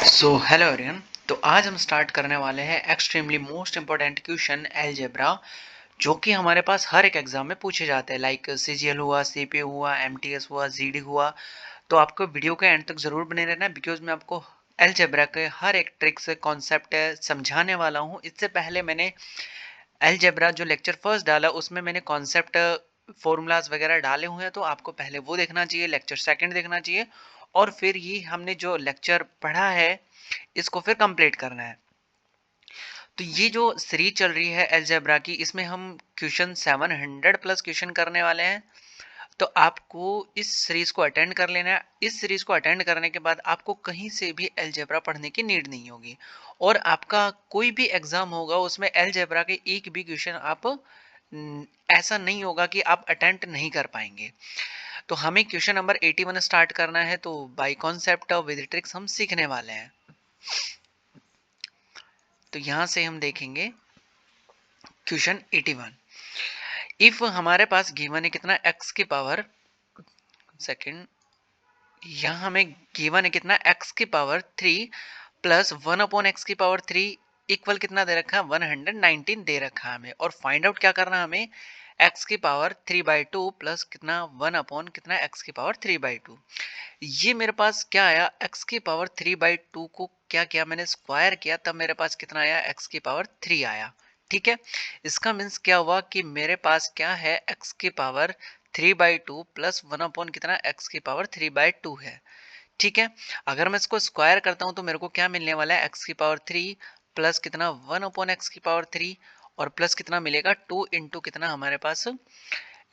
So hello everyone. तो आज हम स्टार्ट करने वाले हैं extremely most important question algebra, जो कि हमारे पास हर एक एग्जाम में पूछे जाते हैं। लाइक सीजीएल हुआ, सीपीयू हुआ, एमटीएस हुआ, जीडी हुआ। तो आपको वीडियो के एंड तक जरूर बने रहना है, बिकॉज मैं आपको अलजेब्रा के हर एक ट्रिक से कॉन्सेप्ट समझाने वाला हूँ। इससे पहले मैंने अलजेब्रा जो लेक्चर फर्स्ट डाला उसमें मैंने कॉन्सेप्ट फॉर्मूलाज वगैरह डाले हुए हैं, तो आपको पहले वो देखना चाहिए, लेक्चर सेकंड देखना चाहिए, और फिर ये हमने जो लेक्चर पढ़ा है इसको फिर कंप्लीट करना है। तो ये जो सीरीज चल रही है अलजेब्रा की, इसमें हम क्वेश्चन 700 प्लस क्वेश्चन करने वाले हैं। तो आपको इस सीरीज को अटेंड कर लेना है। इस सीरीज को अटेंड करने के बाद आपको कहीं से भी अलजेब्रा पढ़ने की नीड नहीं होगी, और आपका कोई भी एग्जाम होगा उसमें अलजेब्रा के एक भी क्वेश्चन आप ऐसा नहीं होगा कि आप अटेंड नहीं कर पाएंगे। तो हमें क्वेश्चन नंबर 81 स्टार्ट करना है, तो बाय कॉन्सेप्ट विद ट्रिक्स हम सीखने वाले हैं। तो यहां से हम देखेंगे क्वेश्चन 81। इफ हमारे पास गिवन है कितना x की पावर सेकंड, यहाँ हमें गिवन है कितना x की पावर 3 प्लस 1 अपॉन एक्स की पावर 3 इक्वल कितना दे रखा है 119 दे रखा है हमें। और फाइंड आउट क्या करना है हमें, x की पावर 3/2 प्लस कितना 1 अपॉन कितना x की पावर 3/2। ये मेरे पास क्या आया, x की पावर 3/2 को क्या किया मैंने, स्क्वायर किया, तब मेरे पास कितना आया, x की पावर 3 आया। ठीक है, इसका मीन्स क्या हुआ कि मेरे पास क्या है, x की पावर 3/2 प्लस 1 अपॉन कितना x की पावर 3/2 है। ठीक है, अगर मैं इसको स्क्वायर करता हूं तो मेरे को क्या मिलने वाला है, x की पावर 3 प्लस कितना 1 अपॉन एक्स की पावर 3, और प्लस कितना मिलेगा 2 इंटू कितना हमारे पास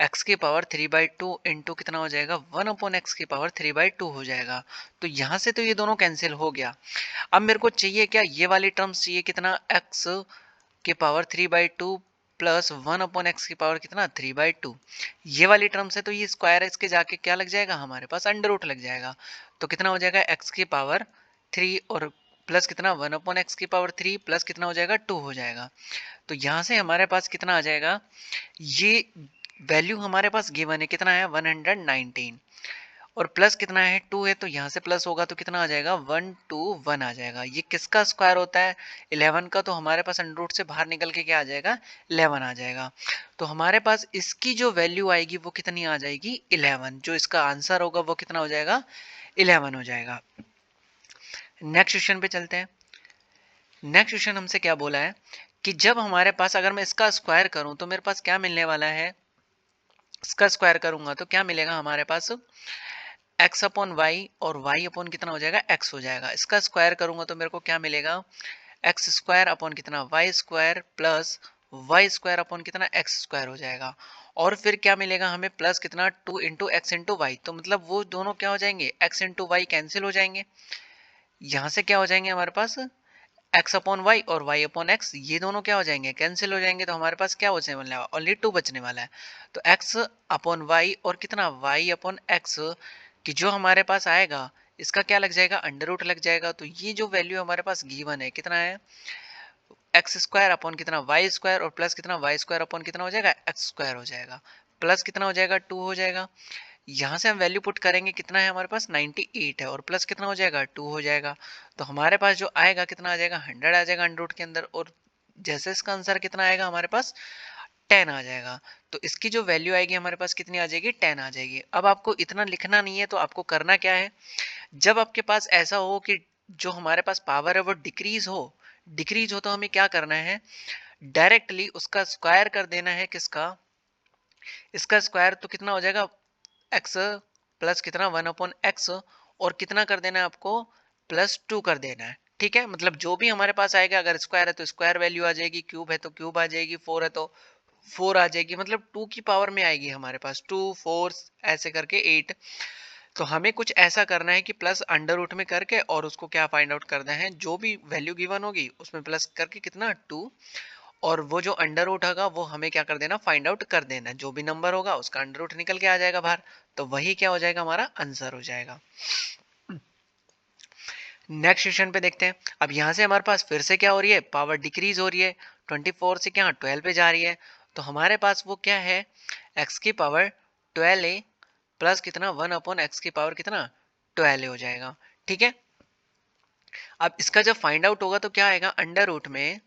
x की पावर 3/2 इंटू कितना हो जाएगा 1 अपॉन एक्स की पावर 3/2 हो जाएगा। तो यहाँ से तो ये दोनों कैंसिल हो गया। अब मेरे को चाहिए क्या, ये वाली टर्म्स चाहिए, कितना x की पावर 3/2 प्लस 1 अपॉन एक्स की पावर कितना 3/2। ये वाली टर्म्स है, तो ये स्क्वायर है, इसके जाके क्या लग जाएगा हमारे पास, अंडर रूट लग जाएगा। तो कितना हो जाएगा x की पावर 3 और प्लस कितना 1 अपॉन एक्स की पावर 3 प्लस कितना हो जाएगा 2 हो जाएगा। तो यहाँ से हमारे पास कितना आ जाएगा, ये वैल्यू हमारे पास गिवन है कितना है 119, और प्लस कितना है 2 है, तो यहाँ से प्लस होगा तो कितना आ जाएगा 121 आ जाएगा। ये किसका स्क्वायर होता है, 11 का, तो हमारे पास अंडर रूट से बाहर निकल के क्या आ जाएगा 11 आ जाएगा। तो हमारे पास इसकी जो वैल्यू आएगी वो कितनी आ जाएगी 11, जो इसका आंसर होगा वो कितना हो जाएगा 11 हो जाएगा। नेक्स्ट क्वेश्चन पे चलते हैं। नेक्स्ट क्वेश्चन हमसे क्या बोला है कि जब हमारे पास, अगर मैं इसका स्क्वायर करूं तो मेरे पास क्या मिलने वाला है, इसका स्क्वायर करूंगा तो क्या मिलेगा हमारे पास x अपॉन वाई, और y अपॉन कितना हो जाएगा x हो जाएगा। इसका स्क्वायर करूंगा तो मेरे को क्या मिलेगा, एक्स स्क्वायर अपॉन कितना y square plus y square upon कितना एक्स स्क्वायर हो जाएगा। और फिर क्या मिलेगा हमें, प्लस कितना 2 इंटू एक्स इंटू वाई, तो मतलब वो दोनों क्या हो जाएंगे, एक्स इंटू वाई कैंसिल हो जाएंगे। यहाँ से क्या हो जाएंगे हमारे पास, एक्स अपॉन वाई और वाई अपॉन एक्स, ये दोनों क्या हो जाएंगे, कैंसिल हो जाएंगे। तो हमारे पास क्या बचने वाला है, ओनली 2 बचने वाला है। तो एक्स अपॉन वाई और कितना वाई अपॉन एक्स कि जो हमारे पास आएगा, इसका क्या लग जाएगा, अंडर रूट लग जाएगा। तो ये जो वैल्यू हमारे पास गिवन है कितना है, एक्स स्क्वायर अपॉन कितना वाई स्क्वायर, और प्लस कितना वाई स्क्वायर अपॉन कितना हो जाएगा एक्स स्क्वायर हो जाएगा, प्लस कितना हो जाएगा 2 हो जाएगा। यहाँ से हम वैल्यू पुट करेंगे, कितना है हमारे पास 98 है, और प्लस कितना हो जाएगा 2 हो जाएगा। तो हमारे पास जो आएगा कितना आ जाएगा 100 आ जाएगा अंडर रूट के अंदर, और जैसे इसका आंसर कितना आएगा हमारे पास 10 आ जाएगा। तो इसकी जो वैल्यू आएगी हमारे पास कितनी आ जाएगी 10 आ जाएगी। अब आपको इतना लिखना नहीं है, तो आपको करना क्या है, जब आपके पास ऐसा हो कि जो हमारे पास पावर है वो डिक्रीज हो तो हमें क्या करना है, डायरेक्टली उसका स्क्वायर कर देना है। किसका, इसका स्क्वायर, तो कितना हो जाएगा एक्स प्लस कितना 1 अपॉन एक्स, और कितना कर देना है आपको, +2 कर देना है। ठीक है, मतलब जो भी हमारे पास आएगा, अगर स्क्वायर है तो स्क्वायर वैल्यू आ जाएगी, क्यूब है तो क्यूब आ जाएगी, 4 है तो 4 आ जाएगी, मतलब 2 की पावर में आएगी हमारे पास, 2 4 ऐसे करके 8। तो हमें कुछ ऐसा करना है कि प्लस अंडर रूट में करके, और उसको क्या फाइंड आउट करना है, जो भी वैल्यू गिवन होगी उसमें प्लस करके कितना 2, और वो जो अंडर रूट होगा वो हमें क्या कर देना, फाइंड आउट कर देना। जो भी नंबर होगा उसका अंडर रूट निकल के आ जाएगा बाहर, तो वही क्या हो जाएगा, हमारा आंसर हो जाएगा। नेक्स्ट क्वेश्चन पे देखते हैं। अब यहाँ से हमारे पास फिर से क्या हो रही है, पावर डिक्रीज हो रही है, 24 से क्या 12 पे जा रही है। तो हमारे पास वो क्या है, एक्स की पावर 12a प्लस कितना 1 अपॉन एक्स की पावर कितना 12a हो जाएगा। ठीक है, अब इसका जब फाइंड आउट होगा तो क्या आएगा, अंडर रूट में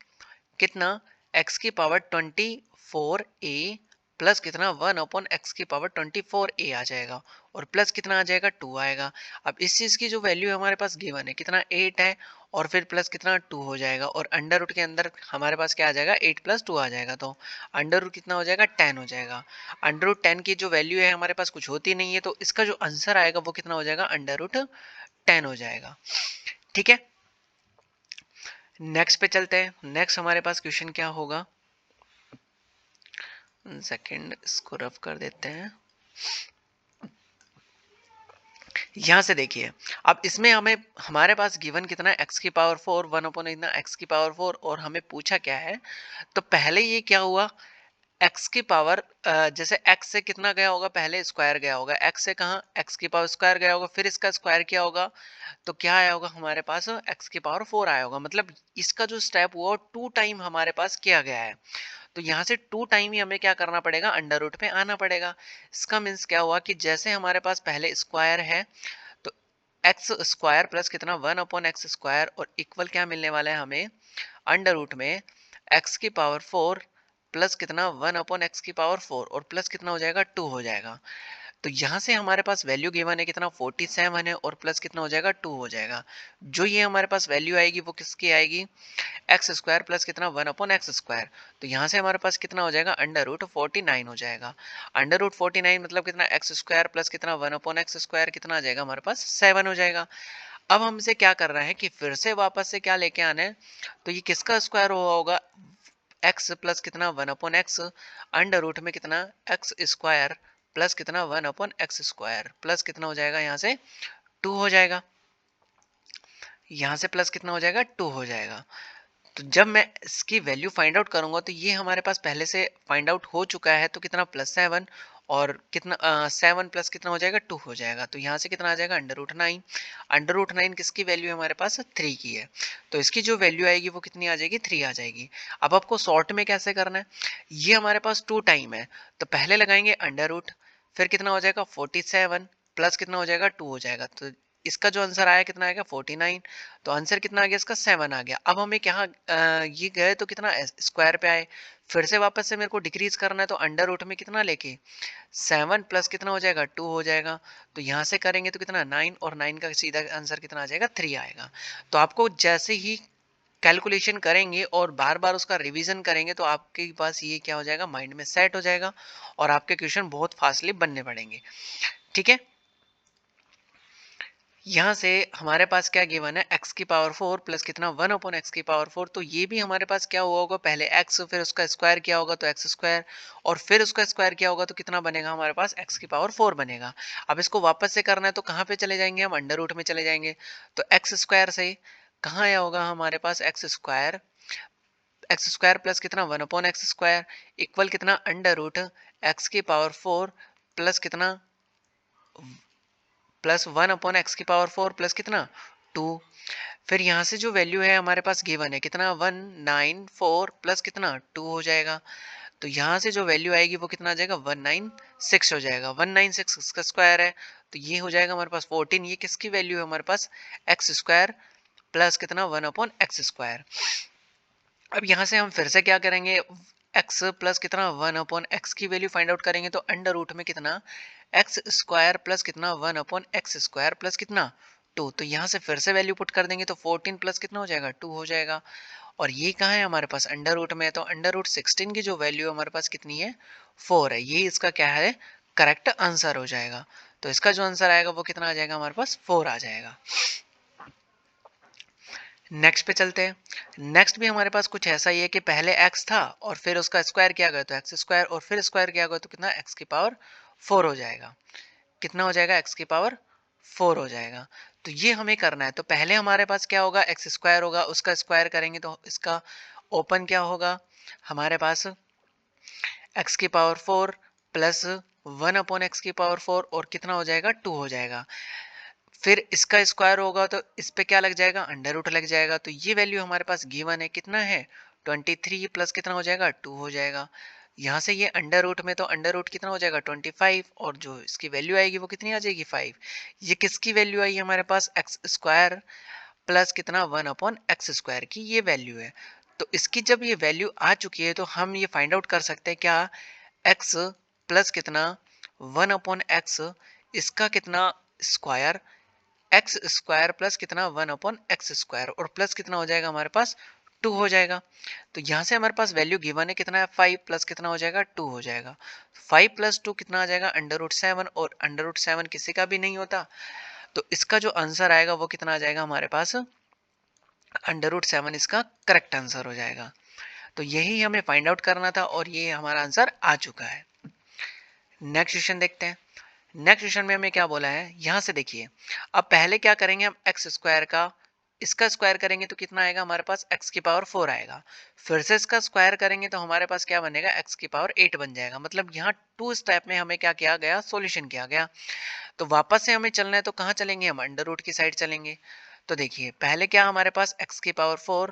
कितना, x की पावर 24a प्लस कितना 1/x की पावर 24a आ जाएगा, और प्लस कितना आ जाएगा 2 आएगा। अब इस चीज की जो वैल्यू हमारे पास गिवन है कितना 8 है, और फिर प्लस कितना 2 हो जाएगा, और अंडर रूट के अंदर हमारे पास क्या आ जाएगा 8 + 2 आ जाएगा, तो अंडर रूट कितना हो जाएगा 10 हो जाएगा। अंडर रूट 10 की जो वैल्यू है हमारे पास कुछ होती नहीं है, तो इसका जो आंसर आएगा वो कितना हो जाएगा, अंडर रूट 10 हो जाएगा। ठीक है, नेक्स्ट पे चलते हैं। नेक्स्ट हमारे पास क्वेश्चन क्या होगा, सेकंड इसको रफ कर देते हैं। यहां से देखिए, अब इसमें हमें हमारे पास गिवन कितना x की पावर 4 1 इतना x की पावर 4, और हमें पूछा क्या है, तो पहले ये क्या हुआ, x की पावर जैसे x से कितना गया होगा, पहले स्क्वायर गया होगा, x से कहाँ x की पावर स्क्वायर गया होगा, फिर इसका स्क्वायर किया होगा, तो क्या आया होगा हमारे पास x की पावर 4 आया होगा। मतलब इसका जो स्टेप हुआ 2 टाइम हमारे पास किया गया है, तो यहाँ से 2 टाइम ही हमें क्या करना पड़ेगा, अंडर रूट पे आना पड़ेगा। इसका मीन्स क्या हुआ कि जैसे हमारे पास पहले स्क्वायर है, तो एक्स स्क्वायर प्लस कितना 1/x² और इक्वल क्या मिलने वाला है हमें, अंडर रूट में x की पावर 4 प्लस कितना 1/x की पावर 4, और प्लस कितना हो जाएगा 2 हो जाएगा। तो यहाँ से हमारे पास वैल्यू गिवन है कितना 47 है, और प्लस कितना हो जाएगा 2 हो जाएगा। जो ये हमारे पास वैल्यू आएगी वो किसकी आएगी, एक्स स्क्वायर प्लस कितना 1/x²। तो यहाँ से हमारे पास कितना हो जाएगा, अंडर रूट 49 हो जाएगा। अंडर रूट 49 मतलब कितना, एक्स स्क्वायर प्लस कितना 1/x² कितना आ जाएगा हमारे पास 7 हो जाएगा। अब हमसे क्या कर रहा है कि फिर से वापस से क्या लेके आना है, तो ये किसका स्क्वायर हुआ होगा, x प्लस कितना 1/x अंडर रूट में कितना एक्स स्क्वायर प्लस कितना 1/x² प्लस कितना हो जाएगा, यहाँ से 2 हो जाएगा, यहाँ से प्लस कितना हो जाएगा 2 हो जाएगा। तो जब मैं इसकी वैल्यू फाइंड आउट करूंगा तो ये हमारे पास पहले से फाइंड आउट हो चुका है, तो कितना +7 और कितना 7 प्लस कितना हो जाएगा 2 हो जाएगा। तो यहाँ से कितना आ जाएगा अंडर रूट 9। अंडर रूट 9 किसकी वैल्यू है हमारे पास 3 की है, तो इसकी जो वैल्यू आएगी वो कितनी आ जाएगी 3 आ जाएगी। अब आपको शॉर्ट में कैसे करना है, ये हमारे पास 2 टाइम है, तो पहले लगाएंगे अंडर रूट, फिर कितना हो जाएगा 47 प्लस कितना हो जाएगा 2 हो जाएगा। तो इसका जो आंसर आया कितना आएगा 49, तो आंसर कितना आ गया इसका 7 आ गया। अब हमें क्या ये गए तो कितना स्क्वायर पे आए, फिर से वापस से मेरे को डिक्रीज करना है, तो अंडर रूट में कितना लेके 7 प्लस कितना हो जाएगा 2 हो जाएगा। तो यहाँ से करेंगे तो कितना 9, और 9 का सीधा आंसर कितना आ जाएगा 3 आएगा। तो आपको जैसे ही कैलकुलेशन करेंगे और बार बार उसका रिवीजन करेंगे तो आपके पास ये क्या हो जाएगा, माइंड में सेट हो जाएगा, और आपके क्वेश्चन बहुत फास्टली बनने पड़ेंगे। ठीक है, यहाँ से हमारे पास क्या गिवन है, x की पावर 4 प्लस कितना 1/x की पावर 4, तो ये भी हमारे पास क्या हुआ होगा, पहले x फिर उसका स्क्वायर किया होगा तो एक्स स्क्वायर, और फिर उसका स्क्वायर किया होगा तो कितना बनेगा हमारे पास x की पावर 4 बनेगा। अब इसको वापस से करना है तो कहाँ पे चले जाएंगे, हम अंडर रूट में चले जाएंगे, तो एक्स स्क्वायर से कहाँ आया होगा हमारे पास एक्स स्क्वायर प्लस कितना 1/x² इक्वल कितना अंडर रूट एक्स की पावर 4 प्लस कितना प्लस 1/x की पावर 4 प्लस कितना 2। फिर यहाँ से जो वैल्यू है हमारे पास गिवन है कितना 194 प्लस कितना 2 हो जाएगा। तो यहाँ से जो वैल्यू आएगी वो कितना आ जाएगा 196 हो जाएगा। 196 इसका स्क्वायर है, तो ये हो जाएगा हमारे पास 14। ये किसकी वैल्यू है हमारे पास एक्स स्क्वायर प्लस कितना 1/x²। अब यहाँ से हम फिर से क्या करेंगे, x प्लस कितना 1/x की वैल्यू फाइंड आउट करेंगे, तो अंडर रूट में कितना एक्स स्क्वायर प्लस कितना 1/x² प्लस कितना 2। तो यहाँ से फिर से वैल्यू पुट कर देंगे तो 14 प्लस कितना हो जाएगा 2 हो जाएगा। और ये कहाँ है हमारे पास अंडर रूट में है, तो अंडर रूट 16 की जो वैल्यू हमारे पास कितनी है 4 है। ये इसका क्या है करेक्ट आंसर हो जाएगा। तो इसका जो आंसर आएगा वो कितना आ जाएगा हमारे पास 4 आ जाएगा। नेक्स्ट पे चलते हैं। नेक्स्ट भी हमारे पास कुछ ऐसा ही है कि पहले x था और फिर उसका स्क्वायर किया गया तो एक्स स्क्वायर, और फिर स्क्वायर किया गया तो कितना x की पावर 4 हो जाएगा। कितना हो जाएगा x की पावर 4 हो जाएगा। तो ये हमें करना है, तो पहले हमारे पास क्या होगा एक्स स्क्वायर होगा, उसका स्क्वायर करेंगे तो इसका ओपन क्या होगा हमारे पास x की पावर 4 प्लस 1/x की पावर 4, और कितना हो जाएगा 2 हो जाएगा। फिर इसका स्क्वायर होगा तो इस पे क्या लग जाएगा अंडर रूट लग जाएगा। तो ये वैल्यू हमारे पास गिवन है कितना है 23 प्लस कितना हो जाएगा 2 हो जाएगा। यहाँ से ये अंडर रूट में तो अंडर रूट कितना हो जाएगा 25, और जो इसकी वैल्यू आएगी वो कितनी आ जाएगी 5। ये किसकी वैल्यू आई हमारे पास एक्स स्क्वायर प्लस कितना 1/x² की ये वैल्यू है। तो इसकी जब ये वैल्यू आ चुकी है तो हम ये फाइंड आउट कर सकते हैं क्या, x प्लस कितना 1/x, इसका कितना स्क्वायर, x² प्लस कितना 1/x² और प्लस कितना हो जाएगा हमारे पास 2 हो जाएगा। तो यहाँ से हमारे पास वैल्यू गिवन है कितना है 5 प्लस कितना हो जाएगा 2 हो जाएगा। 5 + 2 कितना आ जाएगा √7 और √7 किसी का भी नहीं होता। तो इसका जो आंसर आएगा वो कितना आ जाएगा हमारे पास √7 इसका करेक्ट आंसर हो जाएगा। तो यही हमें फाइंड आउट करना था और ये हमारा आंसर आ चुका है। नेक्स्ट क्वेश्चन देखते हैं। नेक्स्ट क्वेश्चन में हमें क्या बोला है, यहाँ से देखिए। अब पहले क्या करेंगे हम x² का इसका स्क्वायर करेंगे तो कितना आएगा हमारे पास x⁴ आएगा। फिर से इसका स्क्वायर करेंगे तो हमारे पास क्या बनेगा x⁴ बन जाएगा। मतलब यहाँ 2 स्टेप में हमें क्या किया गया, सॉल्यूशन किया गया। तो वापस से हमें चलना है तो कहाँ चलेंगे, हम अंडर रूट की साइड चलेंगे। तो देखिए पहले क्या हमारे पास x⁴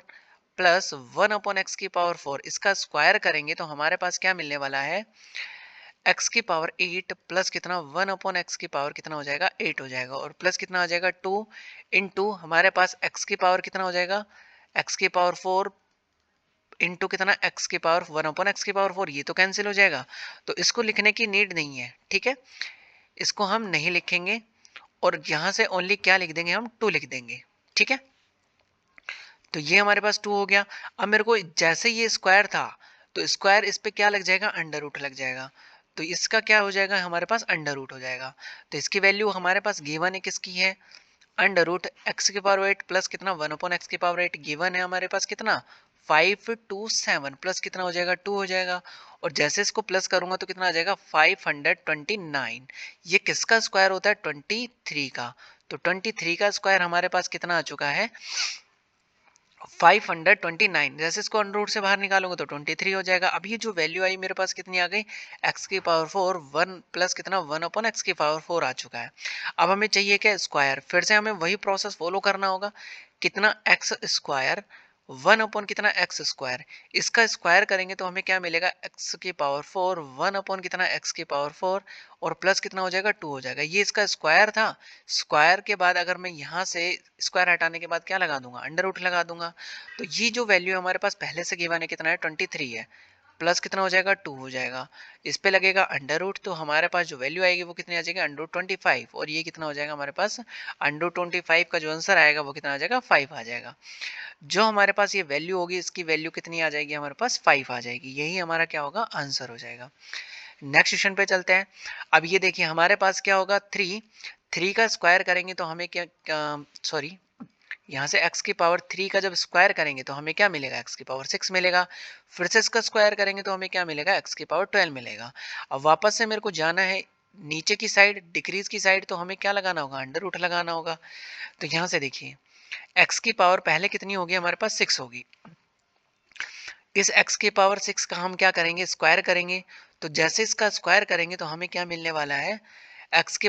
प्लस 1/x⁴, इसका स्क्वायर करेंगे तो हमारे पास क्या मिलने वाला है x⁸ प्लस कितना 1/x⁴ कितना हो जाएगा 8 हो जाएगा और प्लस कितना आ जाएगा 2 इंटू हमारे पास x⁴ कितना हो जाएगा x⁴ इंटू कितना x⁴ 1/x⁴, ये तो कैंसिल हो जाएगा। तो इसको लिखने की नीड नहीं है, ठीक है, इसको हम नहीं लिखेंगे और यहाँ से ओनली क्या लिख देंगे, हम 2 लिख देंगे, ठीक है। तो ये हमारे पास 2 हो गया। अब मेरे को जैसे ये स्क्वायर था तो स्क्वायर इस पे क्या लग जाएगा, अंडर रूट लग जाएगा। तो इसका क्या हो जाएगा, हमारे पास अंडर रूट हो जाएगा। तो इसकी वैल्यू हमारे पास गिवन है, किसकी है, √x⁸ प्लस कितना 1/x⁸ गिवन है हमारे पास कितना 527 प्लस कितना हो जाएगा 2 हो जाएगा। और जैसे इसको प्लस करूंगा तो कितना आ जाएगा 529। ये किसका स्क्वायर होता है, 23 का। तो 23 का स्क्वायर हमारे पास कितना आ चुका है 529। जैसे इसको अंडर रूट से बाहर निकालोगे तो 23 हो जाएगा। अब ये जो वैल्यू आई मेरे पास कितनी आ गई x⁴ 1 प्लस कितना 1/x⁴ आ चुका है। अब हमें चाहिए क्या, स्क्वायर। फिर से हमें वही प्रोसेस फॉलो करना होगा, कितना x², 1 कितना x², इसका स्क्वायर करेंगे तो हमें क्या मिलेगा x⁴ 1 कितना x⁴ और प्लस कितना हो जाएगा 2 हो जाएगा। ये इसका स्क्वायर था। स्क्वायर के बाद अगर मैं यहाँ से स्क्वायर हटाने के बाद क्या लगा दूंगा, अंडर रूट लगा दूंगा। तो ये जो वैल्यू हमारे पास पहले से गिवन है कितना है 23 है, प्लस कितना हो जाएगा 2 हो जाएगा। इस पे लगेगा अंडर रूट तो हमारे पास जो वैल्यू आएगी वो कितनी आ जाएगी √25 और ये कितना हो जाएगा हमारे पास √25 का जो आंसर आएगा वो कितना आ जाएगा 5 आ जाएगा। जो हमारे पास ये वैल्यू होगी इसकी वैल्यू कितनी आ जाएगी हमारे पास 5 आ जाएगी। यही हमारा क्या होगा, आंसर हो जाएगा। नेक्स्ट क्वेश्चन पे चलते हैं। अब ये देखिए हमारे पास क्या होगा 3 का स्क्वायर करेंगे तो हमें क्या सॉरी यहाँ से x⁴ का जब स्क्वायर करेंगे तो हमें क्या मिलेगा x⁴ मिलेगा। फिर से इसका स्क्वायर करेंगे तो हमें क्या मिलेगा x⁴ मिलेगा। अब वापस से मेरे को जाना है नीचे की साइड, डिक्रीज की साइड, तो हमें क्या लगाना होगा, अंडर रूट लगाना होगा। तो यहाँ से देखिए x⁴ पहले कितनी होगी हमारे पास 6 होगी। इस x⁴ का हम क्या करेंगे, स्क्वायर करेंगे। तो जैसे इसका स्क्वायर करेंगे तो हमें क्या मिलने वाला है x⁴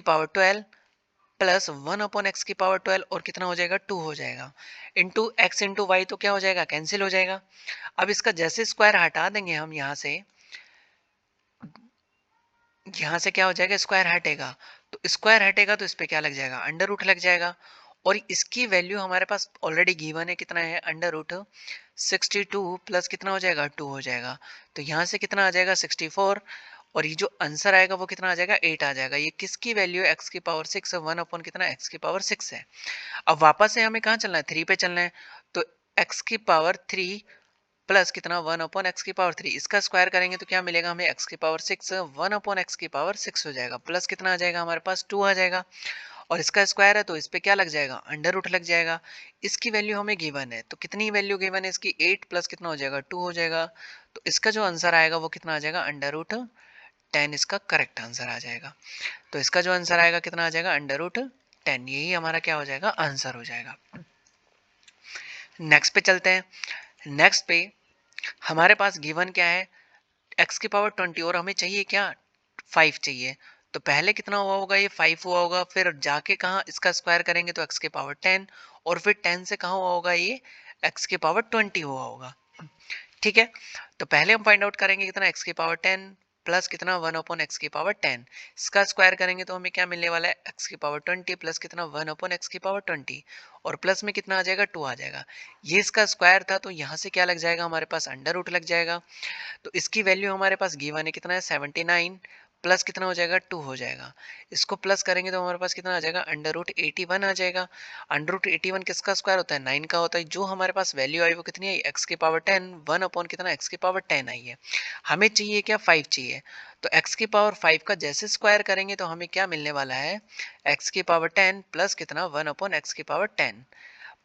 प्लस 1/x⁴ और कितना हो जाएगा 2 हो जाएगा इंटू x इंटू वाई, तो क्या हो जाएगा कैंसिल हो जाएगा। अब इसका जैसे स्क्वायर हटा देंगे हम यहाँ से क्या हो जाएगा, स्क्वायर हटेगा। तो स्क्वायर हटेगा तो इस पे क्या लग जाएगा, अंडर रूट लग जाएगा। और इसकी वैल्यू हमारे पास ऑलरेडी गिवन है, कितना है √62 प्लस कितना हो जाएगा 2 हो जाएगा। तो यहाँ से कितना आ जाएगा 64 और ये जो आंसर आएगा वो कितना आ जाएगा 8 आ जाएगा। ये किसकी वैल्यू है x⁴ 1 कितना x⁴ है। अब वापस से हमें कहाँ चलना है, 3 पे चलना है। तो x⁴ प्लस कितना 1/x⁴, इसका स्क्वायर करेंगे तो क्या मिलेगा हमें x⁴ 1/x⁴ हो जाएगा। प्लस कितना आ जाएगा हमारे पास 2 आ जाएगा और इसका स्क्वायर है तो इस पे क्या लग जाएगा, अंडर रूट लग जाएगा। इसकी वैल्यू हमें गिवन है, तो कितनी वैल्यू गिवन है इसकी 8 प्लस कितना हो जाएगा 2 हो जाएगा। तो इसका जो आंसर आएगा वो कितना आ जाएगा √10, इसका करेक्ट आंसर आ जाएगा। तो इसका जो आंसर आएगा कितना आ जाएगा √10, यही हमारा क्या हो जाएगा, आंसर हो जाएगा। नेक्स्ट पे चलते हैं। नेक्स्ट पे हमारे पास गिवन क्या है x⁴ और हमें चाहिए क्या 5 चाहिए। तो पहले कितना हुआ होगा, ये 5 हुआ होगा, फिर जाके कहाँ इसका स्क्वायर करेंगे तो x⁴ और फिर 10 से कहाँ हुआ होगा, ये x⁴ हुआ होगा। ठीक है, तो पहले हम फाइंड आउट करेंगे कितना x⁴ प्लस कितना 1/x⁻10। इसका स्क्वायर करेंगे तो हमें क्या मिलने वाला है x⁻20 प्लस कितना 1/x⁻20 और प्लस में कितना आ जाएगा 2 आ जाएगा। ये इसका स्क्वायर था तो यहाँ से क्या लग जाएगा हमारे पास अंडर रूट लग जाएगा। तो इसकी वैल्यू हमारे पास गिवन है कितना है 79 प्लस कितना हो जाएगा 2 हो जाएगा। इसको प्लस करेंगे तो हमारे पास कितना आ जाएगा √81 आ जाएगा। √81 किसका स्क्वायर होता है 9 का होता है। जो हमारे पास वैल्यू आई वो कितनी आई x⁻10 1 अपॉन कितना x⁻10 आई है। हमें चाहिए क्या 5 चाहिए। तो x⁻5 का जैसे स्क्वायर करेंगे तो हमें क्या मिलने वाला है x⁻10 प्लस कितना 1 अपॉन x⁻10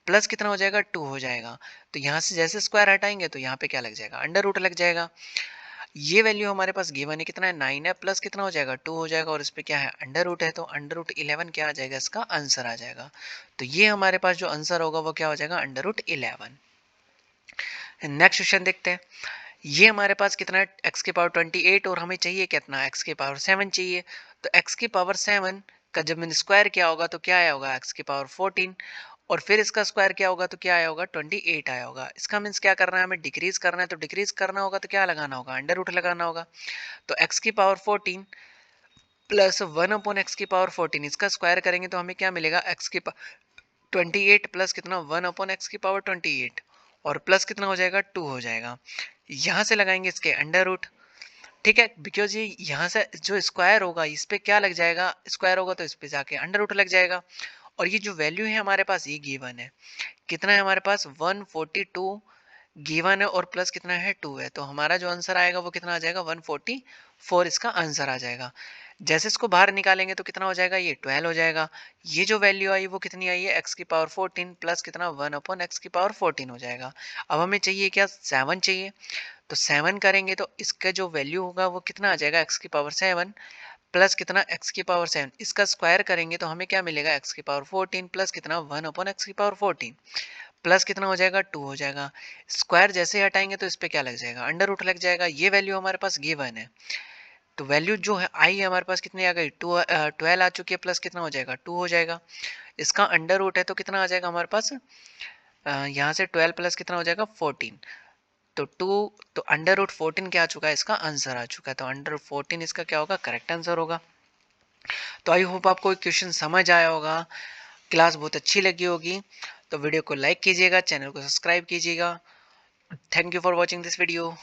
प्लस कितना हो जाएगा 2 हो जाएगा। तो यहाँ से जैसे स्क्वायर हटाएंगे तो यहाँ पे क्या लग जाएगा अंडर रूट लग जाएगा। ये वैल्यू हमारे पास गिवन है कितना है 9 है प्लस कितना हो जाएगा 2 हो जाएगा और इस पे क्या है अंडर रूट है तो √11 क्या आ जाएगा इसका आंसर आ जाएगा। तो ये हमारे पास जो आंसर होगा वो क्या हो जाएगा √11। नेक्स्ट क्वेश्चन देखते हैं। ये हमारे पास कितना है x⁻28 और हमें चाहिए कितना x⁻7 चाहिए। तो x⁻7 का जब मैंने स्क्वायर किया होगा तो क्या आया होगा x⁻14 और फिर इसका स्क्वायर क्या होगा तो क्या आया होगा 28 आया होगा। इसका मीन्स क्या करना है हमें डिक्रीज करना है। तो डिक्रीज करना होगा तो क्या लगाना होगा अंडर रूट लगाना होगा। तो x⁻14 प्लस 1/x⁻14 इसका स्क्वायर करेंगे तो हमें क्या मिलेगा x⁻28 प्लस कितना 1/x⁻28 और प्लस कितना हो जाएगा 2 हो जाएगा। यहाँ से लगाएंगे इसके अंडर रूट। ठीक है बिकॉज ये यहाँ से जो स्क्वायर होगा इस पे क्या लग जाएगा स्क्वायर होगा तो इस पे जाके अंडर रूट लग जाएगा। और ये जो वैल्यू है हमारे पास ये गिवन है कितना है हमारे पास 142 गिवन है और प्लस कितना है 2 है। तो हमारा जो आंसर आएगा वो कितना आ जाएगा 144 इसका आंसर आ जाएगा। जैसे इसको बाहर निकालेंगे तो कितना हो जाएगा ये 12 हो जाएगा। ये जो वैल्यू आई वो कितनी आई है x⁻14 प्लस कितना 1/x⁻14 हो जाएगा। अब हमें चाहिए क्या 7 चाहिए। तो 7 करेंगे तो इसका जो वैल्यू होगा वो कितना आ जाएगा x⁻7 प्लस कितना x⁻7 इसका स्क्वायर करेंगे तो हमें क्या मिलेगा x⁻14 प्लस कितना 1/x⁻14 प्लस कितना हो जाएगा 2 हो जाएगा। स्क्वायर जैसे ही हटाएंगे तो इस पे क्या लग जाएगा अंडर रूट लग जाएगा। ये वैल्यू हमारे पास गिवन है। तो वैल्यू जो है आई है हमारे पास कितनी आ गई 12 आ चुकी है प्लस कितना हो जाएगा 2 हो जाएगा। इसका अंडर रूट है तो कितना आ जाएगा हमारे पास यहाँ से 12 प्लस कितना हो जाएगा 14 तो 2 तो अंडर रूट 14 क्या आ चुका है इसका आंसर आ चुका है। तो अंडर रूट 14 इसका क्या होगा करेक्ट आंसर होगा। तो आई होप आपको क्वेश्चन समझ आया होगा क्लास बहुत अच्छी लगी होगी। तो वीडियो को लाइक कीजिएगा चैनल को सब्सक्राइब कीजिएगा। Thank you for watching this video.